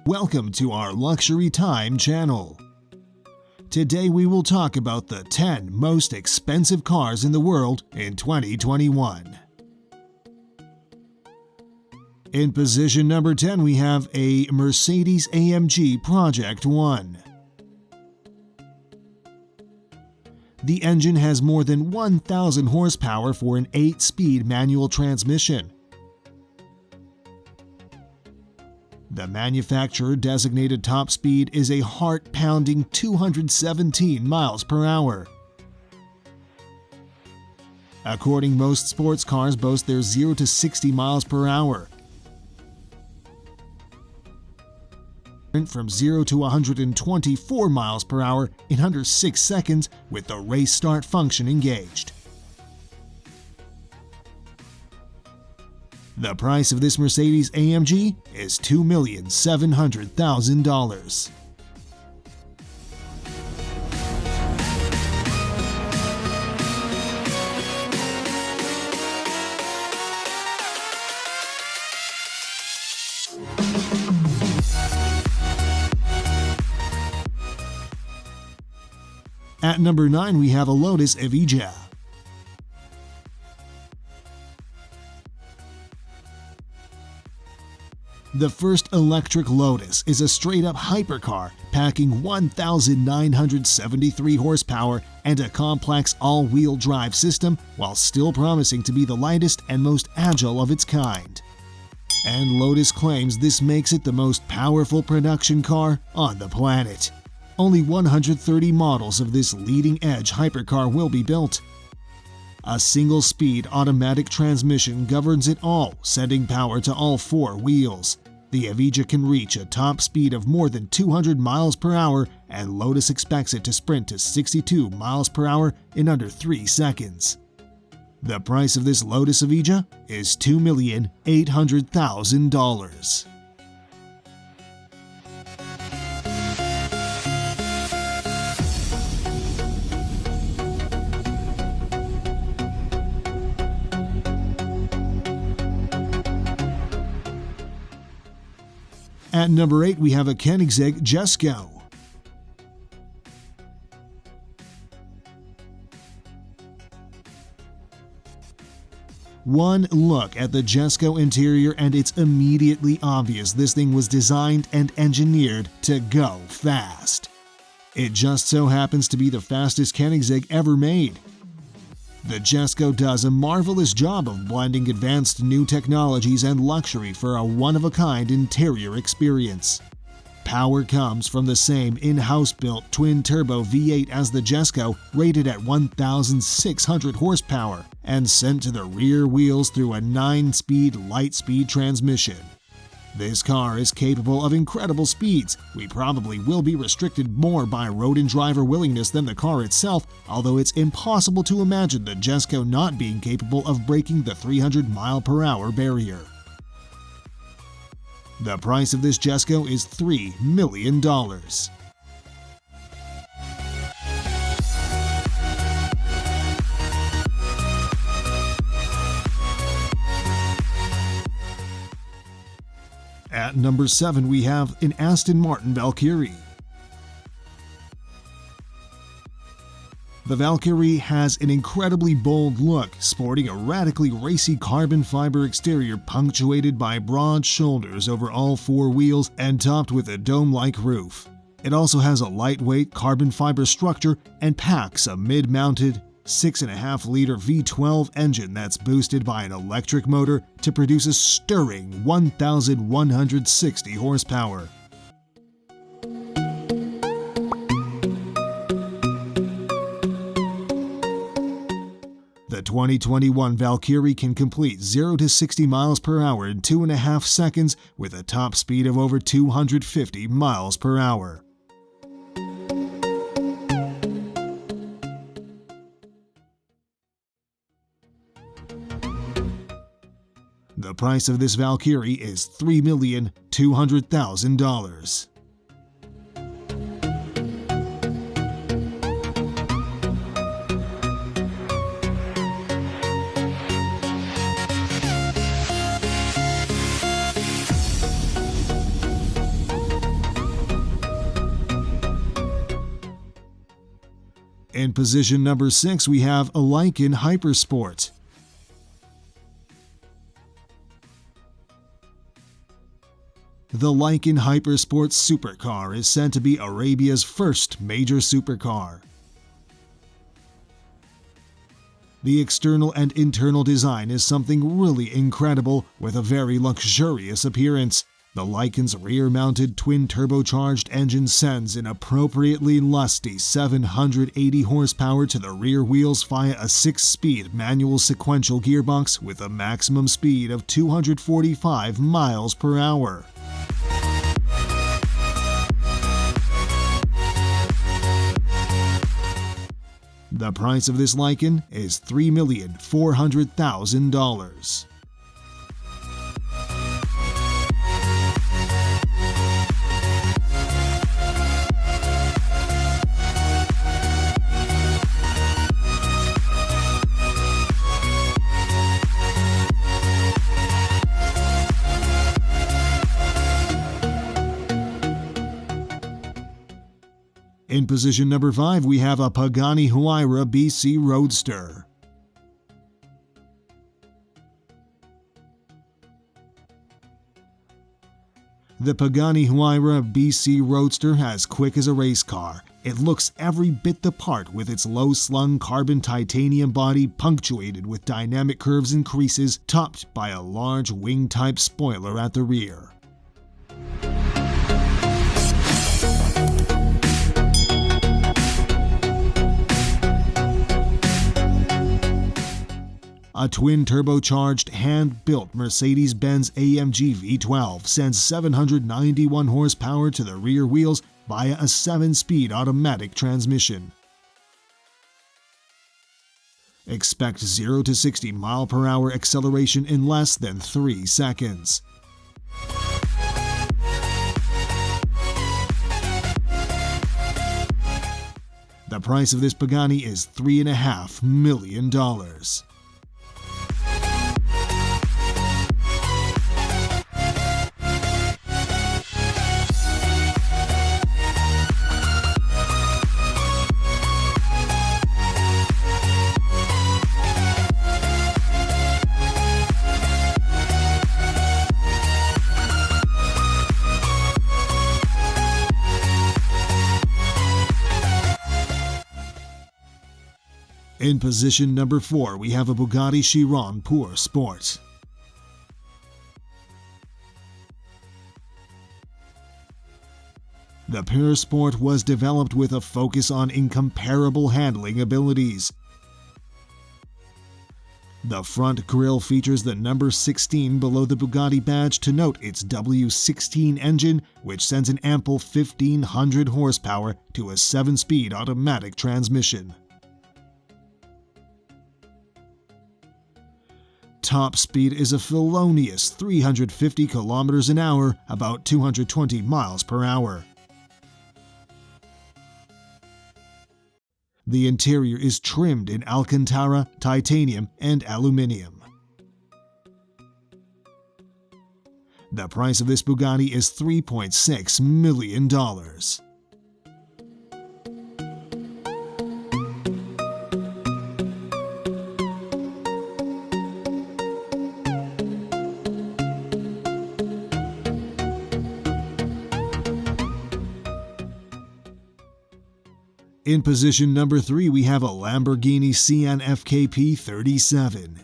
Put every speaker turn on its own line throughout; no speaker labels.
Welcome to our Luxury Time channel. Today we will talk about the 10 most expensive cars in the world in 2021. In position number 10 we have a Mercedez AMG Project One. The engine has more than 1,000 horsepower for an 8-speed manual transmission. The manufacturer-designated top speed is a heart-pounding 217 miles per hour. According, most sports cars boast their 0 to 60 miles per hour. From 0 to 124 miles per hour in under 6 seconds with the race start function engaged. The price of this Mercedes AMG is $2,700,000. At number 9 we have a Lotus Evija. The first electric Lotus is a straight-up hypercar packing 1,973 horsepower and a complex all-wheel drive system while still promising to be the lightest and most agile of its kind. And Lotus claims this makes it the most powerful production car on the planet. Only 130 models of this leading-edge hypercar will be built. A single-speed automatic transmission governs it all, sending power to all 4 wheels. The Evija can reach a top speed of more than 200 miles per hour, and Lotus expects it to sprint to 62 miles per hour in under 3 seconds. The price of this Lotus Evija is $2,800,000. At number 8 we have a Koenigsegg Jesko. One look at the Jesko interior and it's immediately obvious this thing was designed and engineered to go fast. It just so happens to be the fastest Koenigsegg ever made. The Jesko does a marvelous job of blending advanced new technologies and luxury for a one-of-a-kind interior experience. Power comes from the same in-house built twin-turbo V8 as the Jesko, rated at 1,600 horsepower, and sent to the rear wheels through a 9-speed light-speed transmission. This car is capable of incredible speeds. We probably will be restricted more by road and driver willingness than the car itself, although it's impossible to imagine the Jesko not being capable of breaking the 300 mile per hour barrier. The price of this Jesko is $3 million. At number 7 we have an Aston Martin Valkyrie. The Valkyrie has an incredibly bold look, sporting a radically racy carbon fiber exterior punctuated by broad shoulders over all 4 wheels and topped with a dome-like roof. It also has a lightweight carbon fiber structure and packs a mid-mounted 6.5-liter V12 engine that's boosted by an electric motor to produce a stirring 1,160 horsepower. The 2021 Valkyrie can complete 0 to 60 miles per hour in 2.5 seconds with a top speed of over 250 miles per hour. The price of this Valkyrie is $3,200,000. In position number 6, we have a Lykan HyperSport. The Lykan HyperSport supercar is said to be Arabia's first major supercar. The external and internal design is something really incredible with a very luxurious appearance. The Lykan's rear-mounted twin-turbocharged engine sends an appropriately lusty 780 horsepower to the rear wheels via a 6-speed manual sequential gearbox with a maximum speed of 245 miles per hour. The price of this Lykan is $3,400,000. In position number 5, we have a Pagani Huayra BC Roadster. The Pagani Huayra BC Roadster has quick as a race car. It looks every bit the part with its low-slung carbon titanium body punctuated with dynamic curves and creases, topped by a large wing-type spoiler at the rear. A twin-turbocharged, hand-built Mercedes-Benz AMG V12 sends 791 horsepower to the rear wheels via a 7-speed automatic transmission. Expect 0 to 60 mph acceleration in less than 3 seconds. The price of this Pagani is $3.5 million. In position number 4, we have a Bugatti Chiron Pure Sport. The Pure Sport was developed with a focus on incomparable handling abilities. The front grille features the number 16 below the Bugatti badge to note its W16 engine, which sends an ample 1,500 horsepower to a 7-speed automatic transmission. Top speed is a felonious 350 kilometers an hour, about 220 miles per hour. The interior is trimmed in Alcantara, titanium, and aluminium. The price of this Bugatti is $3.6 million. In position number 3, we have a Lamborghini Sian FKP 37.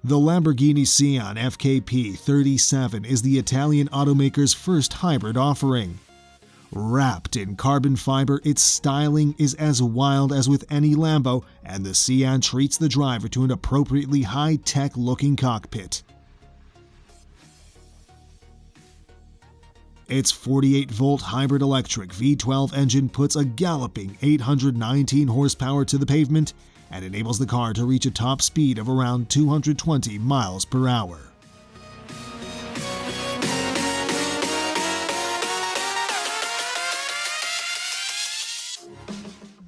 The Lamborghini Sian FKP 37 is the Italian automaker's first hybrid offering. Wrapped in carbon fiber, its styling is as wild as with any Lambo, and the Sian treats the driver to an appropriately high-tech looking cockpit. Its 48-volt hybrid electric V12 engine puts a galloping 819 horsepower to the pavement and enables the car to reach a top speed of around 220 miles per hour.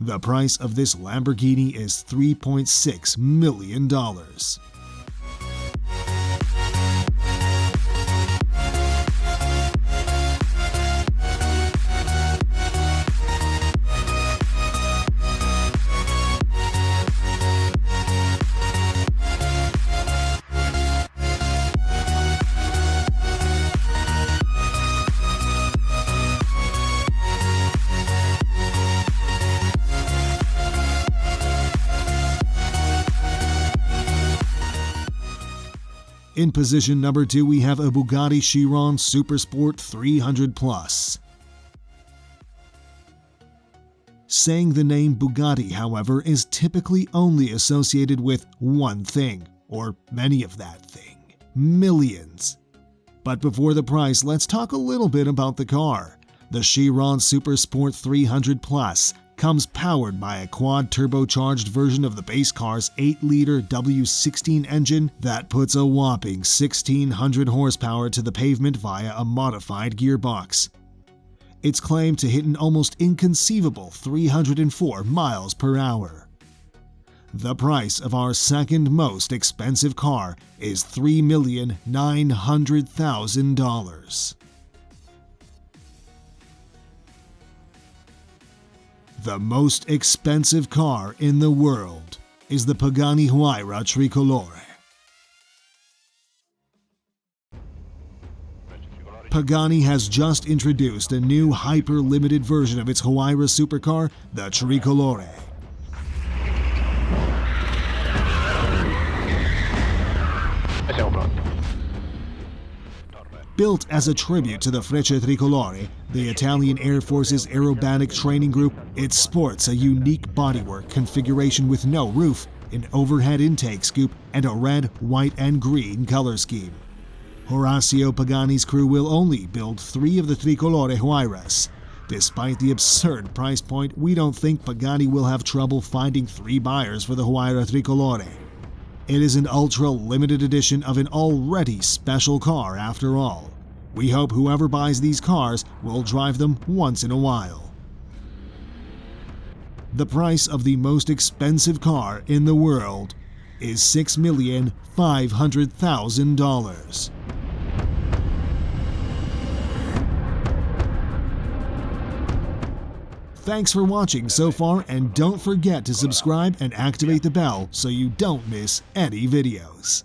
The price of this Lamborghini is $3.6 million. In position number 2, we have a Bugatti Chiron Supersport 300+. Saying the name Bugatti, however, is typically only associated with one thing, or many of that thing: millions. But before the price, let's talk a little bit about the car. The Chiron Supersport 300+ comes powered by a quad-turbocharged version of the base car's 8-liter W16 engine that puts a whopping 1,600 horsepower to the pavement via a modified gearbox. It's claimed to hit an almost inconceivable 304 miles per hour. The price of our second most expensive car is $3,900,000. The most expensive car in the world is the Pagani Huayra Tricolore. Pagani has just introduced a new hyper-limited version of its Huayra supercar, the Tricolore. Built as a tribute to the Frecce Tricolore, the Italian Air Force's aerobatic training group, it sports a unique bodywork configuration with no roof, an overhead intake scoop, and a red, white, and green color scheme. Horacio Pagani's crew will only build 3 of the Tricolore Huayras. Despite the absurd price point, we don't think Pagani will have trouble finding 3 buyers for the Huayra Tricolore. It is an ultra-limited edition of an already special car after all. We hope whoever buys these cars will drive them once in a while. The price of the most expensive car in the world is $6,500,000. Thanks for watching so far, and don't forget to subscribe and activate the bell so you don't miss any videos.